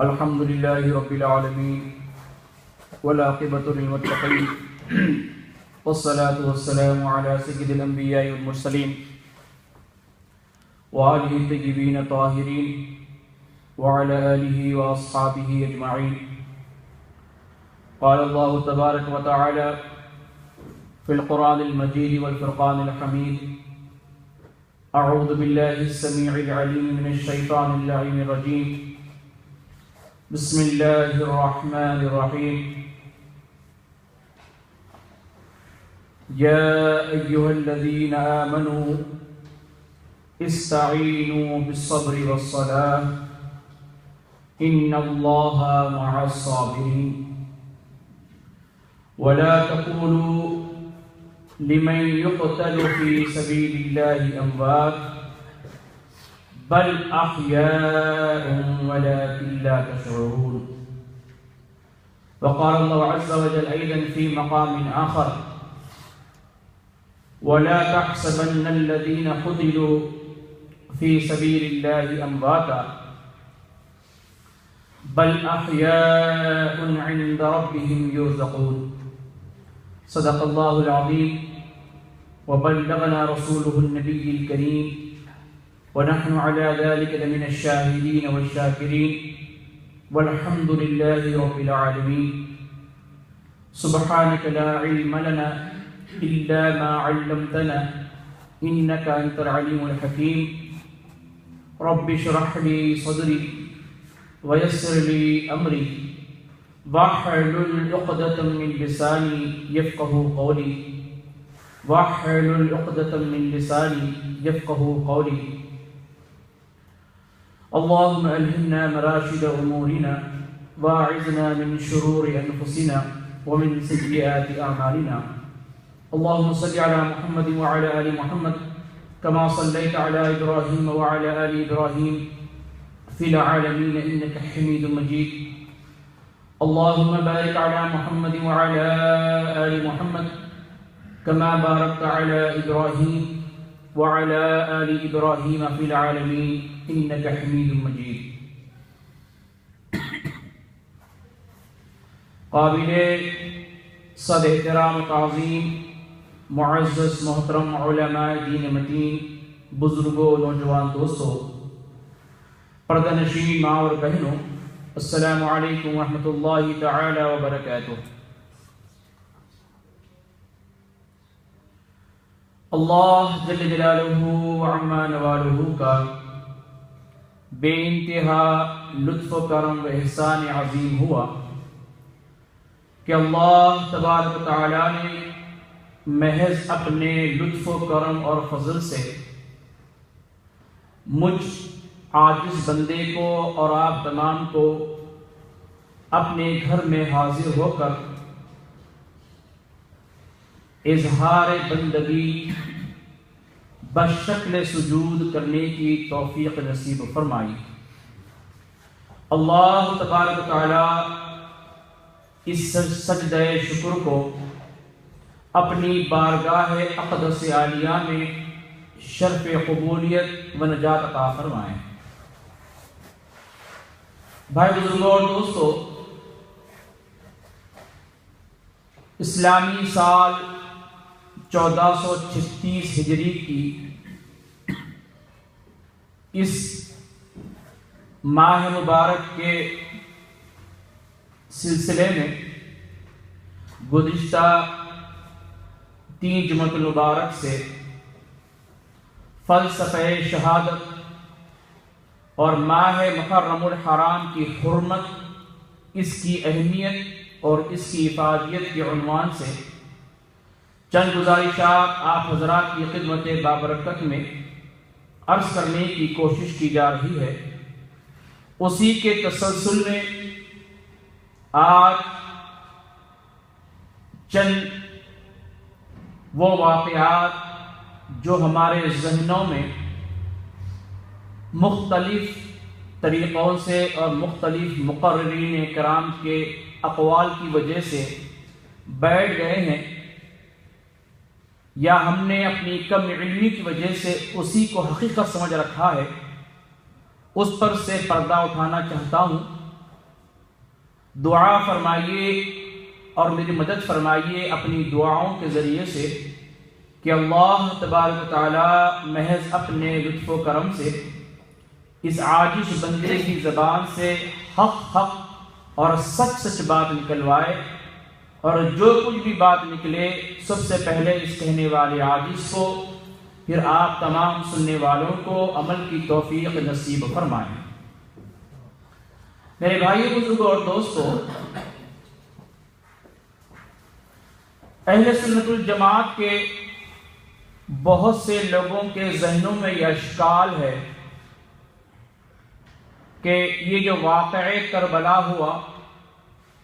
الحمد لله رب العالمين والعاقبة للمتقين والصلاة والسلام على سيد الأنبياء والمرسلين وآله الطيبين الطاهرين وعلى آله وأصحابه أجمعين. قال الله تبارك وتعالى في القرآن المجيد والفرقان الحميد: أعوذ بالله السميع العليم من الشيطان اللعين الرجيم. بسم الله الرحمن الرحيم. يا أيها الذين آمنوا استعينوا بالصبر والصلاة إن الله مع الصابرين. ولا تقولوا لمن يقتل في سبيل الله أموات بل أحياء ولكن لا تشعرون. وقال الله عز وجل أيضا في مقام آخر: ولا تحسبن الذين قتلوا في سبيل الله أمواتا بل أحياء عند ربهم يرزقون. صدق الله العظيم وبلغنا رسوله النبي الكريم ونحن على ذلك لمن الشاهدين والشاكرين والحمد لله رب العالمين. سبحانك لا علم لنا إلا ما علمتنا إنك أنت العليم الحكيم. رب اشرح لي صدري ويسر لي أمري واحلل عقدة من لساني يفقهوا قولي واحلل عقدة من لساني يفقهوا قولي. اللهم ألهمنا مراشد أمورنا واعذنا من شرور أنفسنا ومن سيئات أعمالنا. اللهم صل على محمد وعلى آل محمد كما صليت على إبراهيم وعلى آل إبراهيم في العالمين إنك حميد مجيد. اللهم بارك على محمد وعلى آل محمد كما باركت على إبراهيم وعلى آل إبراهيم في العالمين إنك حميد مجيد. قابل صد احترام تعظیم معزز محترم علماء دین متین، بزرگوں، نوجوان دوستوں، پردہ نشین ماں اور بہنوں، السلام علیکم ورحمۃ اللہ تعالی وبرکاتہ۔ اللہ جل جلالہ وعما نوالہ کا بے انتہا لطف و کرم و احسان عظیم ہوا کہ اللہ تبارک و تعالی نے محض اپنے لطف و کرم اور فضل سے مجھ عاجز بندے کو اور آپ تمام کو اپنے گھر میں حاضر ہو کر اظہار بندگی بشکل سجود کرنے کی توفیق نصیب فرمائی۔ اللہ تبارک و تعالی اس سجدہ شکر کو اپنی بارگاہ اقدس عالیہ میں شرف قبولیت و نجات عطا فرمائیں۔ بھائی بزرگوں اور دوستو، اسلامی سال 1436 ہجری کی اس ماہ مبارک کے سلسلے میں گزشتہ 3 جمعۃ المبارک سے فلسفہ شہادت اور ماہ محرم الحرام کی حرمت، اس کی اہمیت اور اس کی افادیت کے عنوان سے چند گزارشات آپ حضرات کی خدمت بابرکت میں عرض کرنے کی کوشش کی جا رہی ہے۔ اسی کے تسلسل میں آج چند وہ واقعات جو ہمارے ذہنوں میں مختلف طریقوں سے اور مختلف مقررین کرام کے اقوال کی وجہ سے بیٹھ گئے ہیں، یا ہم نے اپنی کم علمی کی وجہ سے اسی کو حقیقت سمجھ رکھا ہے، اس پر سے پردہ اٹھانا چاہتا ہوں۔ دعا فرمائیے اور میری مدد فرمائیے اپنی دعاؤں کے ذریعے سے کہ اللہ تبارک و تعالی محض اپنے لطف و کرم سے اس عاجز بندے کی زبان سے حق اور سچ سچ بات نکلوائے، اور جو کچھ بھی بات نکلے سب سے پہلے اس کہنے والے عاجز کو، پھر آپ تمام سننے والوں کو عمل کی توفیق نصیب فرمائیں۔ میرے بھائیو، بزرگوں اور دوستو، اہل سنت الجماعت کے بہت سے لوگوں کے ذہنوں میں یہ اشکال ہے کہ یہ جو واقعہ کربلا ہوا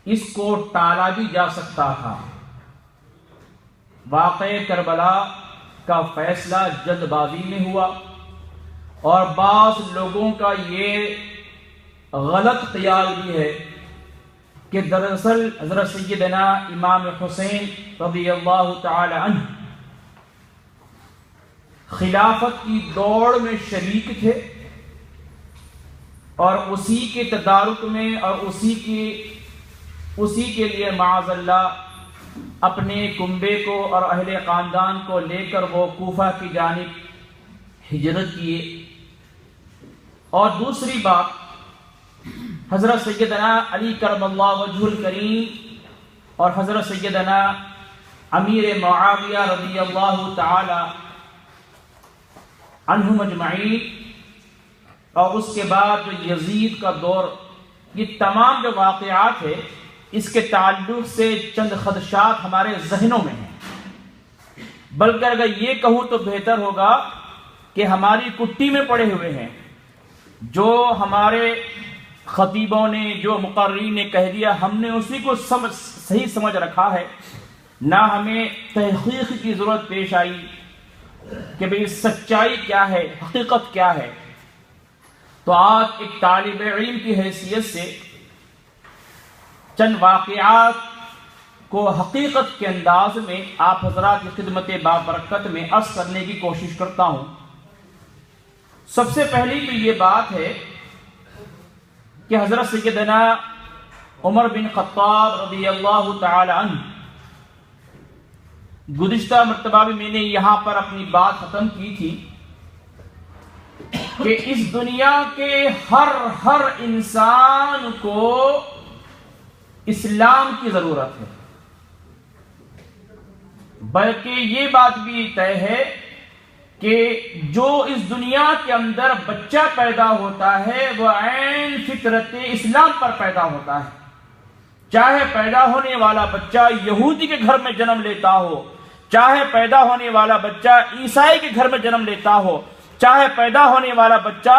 اس کو ٹالا بھی جا سکتا تھا۔ واقعہ کربلا کا فیصلہ جلد بازی میں ہوا، اور بعض لوگوں کا یہ غلط خیال بھی ہے کہ دراصل حضرت سیدنا امام حسین رضی اللہ تعالی عنہ خلافت کی دوڑ میں شریک تھے، اور اسی کے تدارک میں اور اسی کے لیے معاذ اللہ اپنے کنبے کو اور اہل خاندان کو لے کر وہ کوفہ کی جانب ہجرت کیے۔ اور دوسری بات، حضرت سیدنا علی کرم اللہ وجہ الکریم اور حضرت سیدنا امیر معاویہ رضی اللہ تعالی عنہم اجمعین، اور اس کے بعد جو یزید کا دور، یہ تمام جو واقعات ہیں اس کے تعلق سے چند خدشات ہمارے ذہنوں میں ہیں، بلکہ اگر یہ کہوں تو بہتر ہوگا کہ ہماری کٹی میں پڑے ہوئے ہیں، جو ہمارے خطیبوں نے، جو مقررین نے کہہ دیا، ہم نے اسی کو صحیح سمجھ رکھا ہے، نہ ہمیں تحقیق کی ضرورت پیش آئی کہ بھئی سچائی کیا ہے، حقیقت کیا ہے۔ تو آج ایک طالب علم کی حیثیت سے چند واقعات کو حقیقت کے انداز میں آپ حضرات کی خدمت بابرکت میں عرض کرنے کی کوشش کرتا ہوں۔ سب سے پہلی تو یہ بات ہے کہ حضرت سیدنا عمر بن خطاب رضی اللہ تعالی عنہ، گزشتہ مرتبہ بھی میں نے یہاں پر اپنی بات ختم کی تھی کہ اس دنیا کے ہر انسان کو اسلام کی ضرورت ہے، بلکہ یہ بات بھی طے ہے کہ جو اس دنیا کے اندر بچہ پیدا ہوتا ہے وہ عین فطرت اسلام پر پیدا ہوتا ہے، چاہے پیدا ہونے والا بچہ یہودی کے گھر میں جنم لیتا ہو، چاہے پیدا ہونے والا بچہ عیسائی کے گھر میں جنم لیتا ہو، چاہے پیدا ہونے والا بچہ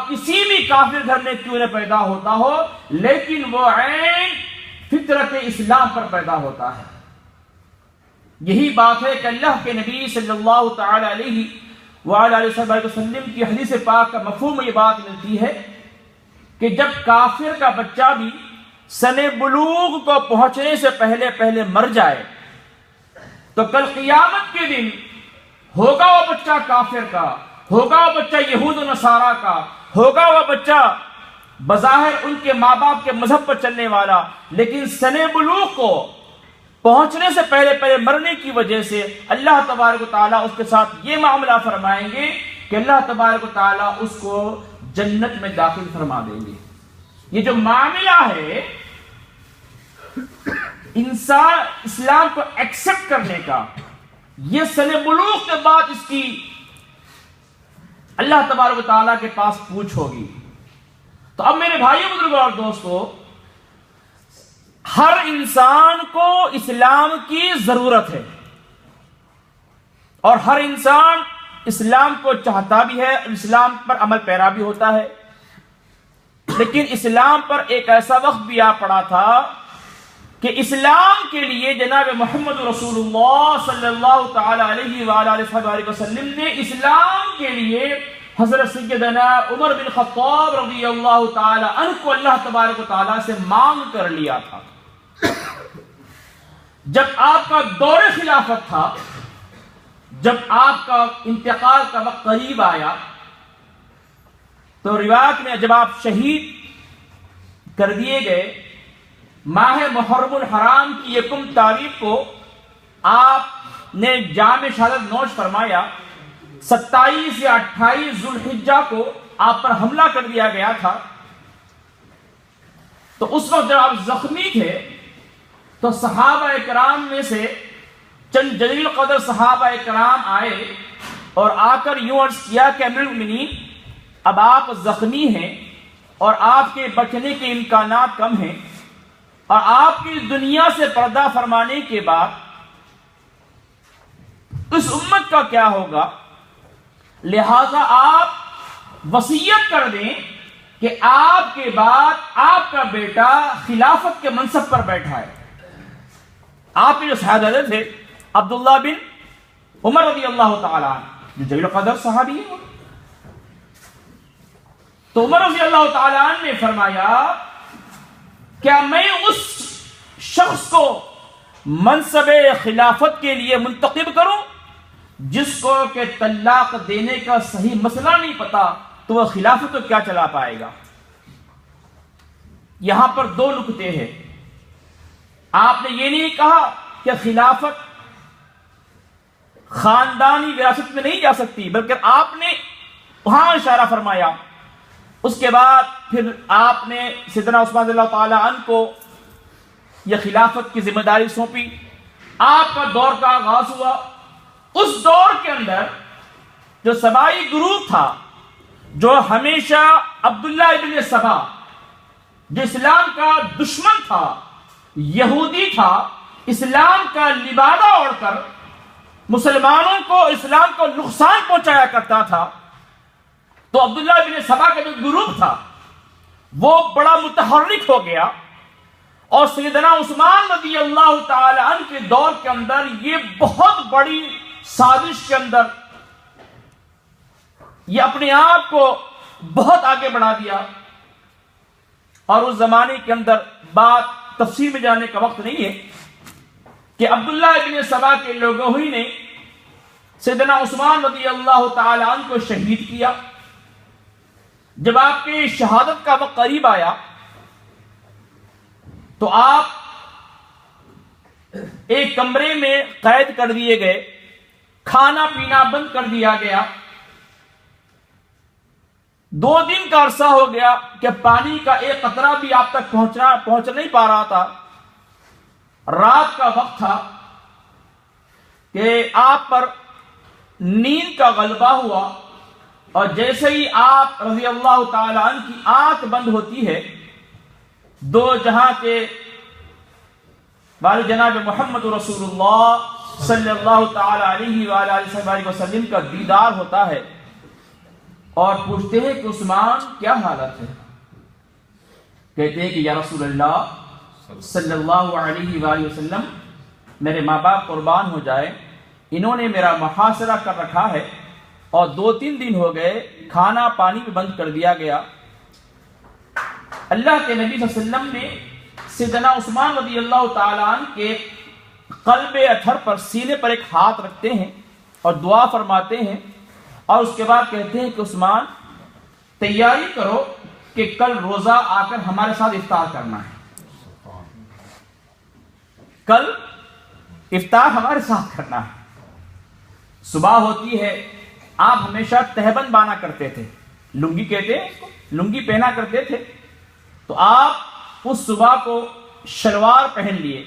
کسی بھی کافر گھر میں کیوں نہ پیدا ہوتا ہو، لیکن وہ عین فطرت اسلام پر پیدا ہوتا ہے۔ یہی بات ہے کہ اللہ کے نبی صلی اللہ تعالی علیہ وآلہ وسلم کی حدیث پاک کا مفہوم یہ بات ملتی ہے کہ جب کافر کا بچہ بھی سن بلوغ کو پہنچنے سے پہلے مر جائے تو کل قیامت کے دن ہوگا وہ بچہ کافر کا، ہوگا وہ بچہ یہود و نصارہ کا، ہوگا وہ بچہ بظاہر ان کے ماں باپ کے مذہب پر چلنے والا، لیکن سن بلوغ کو پہنچنے سے پہلے مرنے کی وجہ سے اللہ تبارک و تعالیٰ اس کے ساتھ یہ معاملہ فرمائیں گے کہ اللہ تبارک و تعالیٰ اس کو جنت میں داخل فرما دیں گے۔ یہ جو معاملہ ہے انسان اسلام کو ایکسپٹ کرنے کا، یہ سن بلوغ کے بعد اس کی اللہ تبارک و تعالیٰ کے پاس پوچھ ہوگی۔ تو اب میرے بھائیوں بزرگوں اور دوستو، ہر انسان کو اسلام کی ضرورت ہے، اور ہر انسان اسلام کو چاہتا بھی ہے، اسلام پر عمل پیرا بھی ہوتا ہے، لیکن اسلام پر ایک ایسا وقت بھی آ پڑا تھا کہ اسلام کے لیے جناب محمد رسول اللہ صلی اللہ تعالی علیہ وآلہ وسلم نے اسلام کے لیے حضرت سیدنا عمر بن خطاب رضی اللہ تعالی عنہ کو اللہ تبارک و تعالی سے مانگ کر لیا تھا۔ جب آپ کا دور خلافت تھا، جب آپ کا انتقال کا وقت قریب آیا، تو روایت میں جب آپ شہید کر دیے گئے، ماہ محرم الحرام کی 1 تاریخ کو آپ نے جام شہادت نوش فرمایا۔ 27 یا 28 ذوالحجہ کو آپ پر حملہ کر دیا گیا تھا۔ تو اس وقت جب آپ زخمی تھے تو صحابہ کرام میں سے چند جلیل قدر صحابہ کرام آئے اور آ کر یوں عرض کیا کہ امیر المؤمنین، اب آپ زخمی ہیں اور آپ کے بچنے کے امکانات کم ہیں، اور آپ کی دنیا سے پردہ فرمانے کے بعد اس امت کا کیا ہوگا؟ لہذا آپ وصیت کر دیں کہ آپ کے بعد آپ کا بیٹا خلافت کے منصب پر بیٹھا ہے۔ آپ کے جو صحابہ تھے عبداللہ بن عمر رضی اللہ تعالی عنہ، جو جلیل قدر صحابی ہیں، تو عمر رضی اللہ تعالی عنہ نے فرمایا، کیا میں اس شخص کو منصب خلافت کے لیے منتخب کروں جس کو کہ طلاق دینے کا صحیح مسئلہ نہیں پتا، تو وہ خلافت کو کیا چلا پائے گا؟ یہاں پر 2 نکتے ہیں۔ آپ نے یہ نہیں کہا کہ خلافت خاندانی وراثت میں نہیں جا سکتی، بلکہ آپ نے وہاں اشارہ فرمایا۔ اس کے بعد پھر آپ نے سیدنا عثمان رضی اللہ تعالی عنہ کو یہ خلافت کی ذمہ داری سونپی۔ آپ کا دور کا آغاز ہوا۔ اس دور کے اندر جو سبائی گروہ تھا، جو ہمیشہ عبداللہ ابن سبا، جو اسلام کا دشمن تھا، یہودی تھا، اسلام کا لبادہ اوڑھ کر مسلمانوں کو، اسلام کو نقصان پہنچایا کرتا تھا، تو عبداللہ ابن سبا کا جو گروپ تھا وہ بڑا متحرک ہو گیا، اور سیدنا عثمان رضی اللہ تعالی عنہ کے دور کے اندر یہ بہت بڑی سازش کے اندر یہ اپنے آپ کو بہت آگے بڑھا دیا۔ اور اس زمانے کے اندر بات تفصیل میں جانے کا وقت نہیں ہے کہ عبداللہ ابن سبا کے لوگوں ہی نے سیدنا عثمان رضی اللہ تعالی عنہ کو شہید کیا۔ جب آپ کی شہادت کا وقت قریب آیا تو آپ ایک کمرے میں قید کر دیے گئے، کھانا پینا بند کر دیا گیا۔ 2 دن کا عرصہ ہو گیا کہ پانی کا ایک قطرہ بھی آپ تک پہنچ نہیں پا رہا تھا۔ رات کا وقت تھا کہ آپ پر نیند کا غلبہ ہوا، اور جیسے ہی آپ رضی اللہ تعالی عنہ کی آنکھ بند ہوتی ہے، 2 جہاں کے والد جناب محمد رسول اللہ صلی اللہ تعالی علیہ وآلہ وسلم کا دیدار ہوتا ہے، اور پوچھتے ہیں کہ عثمان کیا حالت ہے؟ کہتے ہیں کہ یا رسول اللہ صلی اللہ علیہ وآلہ وسلم، میرے ماں باپ قربان ہو جائے، انہوں نے میرا محاصرہ کر رکھا ہے، اور 2-3 دن ہو گئے کھانا پانی بھی بند کر دیا گیا۔ اللہ کے نبی صلی اللہ علیہ وسلم نے سیدنا عثمان رضی اللہ تعالیٰ عنہ کے قلب اطہر پر، سینے پر ایک ہاتھ رکھتے ہیں اور دعا فرماتے ہیں، اور اس کے بعد کہتے ہیں کہ عثمان تیاری کرو کہ کل روزہ آ کر ہمارے ساتھ افطار کرنا ہے، کل افطار ہمارے ساتھ کرنا ہے۔ صبح ہوتی ہے، آپ ہمیشہ تہبند بانا کرتے تھے، لنگی کہتے ہیں اس کو، لنگی پہنا کرتے تھے، تو آپ اس صبح کو شلوار پہن لیے،